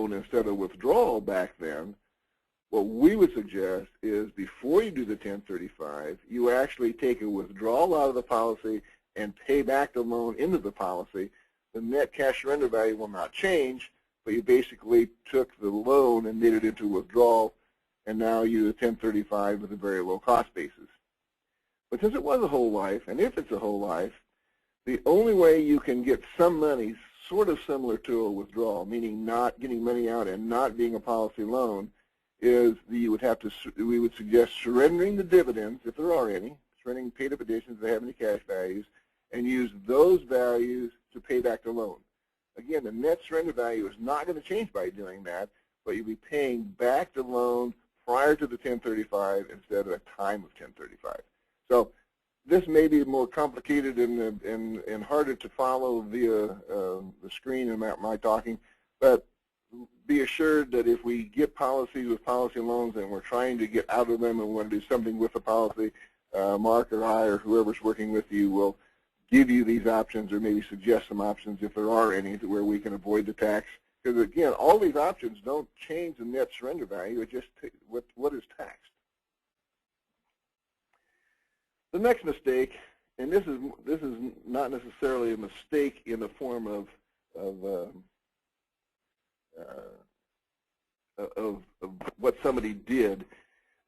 loan instead of withdrawal back then, what we would suggest is before you do the 1035, you actually take a withdrawal out of the policy and pay back the loan into the policy. The net cash surrender value will not change, but you basically took the loan and made it into a withdrawal, and now you do a 1035 with a very low cost basis. But since it was a whole life, and if it's a whole life, the only way you can get some money sort of similar to a withdrawal, meaning not getting money out and not being a policy loan, is that you would have to, we would suggest surrendering the dividends, if there are any, surrendering paid up additions that have any cash values, and use those values to pay back the loan. Again, the net surrender value is not going to change by doing that, but you'll be paying back the loan prior to the 1035 instead of a time of 1035. So this may be more complicated and harder to follow via the screen and my talking, but be assured that if we get policies with policy loans and we're trying to get out of them and we want to do something with the policy, Mark or I or whoever's working with you will give you these options or maybe suggest some options if there are any where we can avoid the tax. Because again, all these options don't change the net surrender value, it just what is taxed. The next mistake, and this is not necessarily a mistake in the form of what somebody did.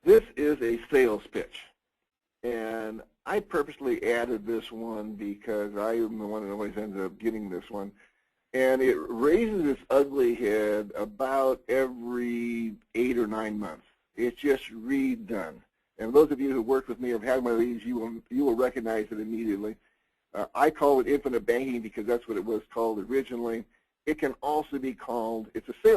This is a sales pitch, and I purposely added this one because I am the one that always ends up getting this one, and it raises its ugly head about every 8 or 9 months. It's just redone. And those of you who worked with me or have had one of these, you will recognize it immediately. I call it infinite banking because that's what it was called originally. It can also be called, it's a sales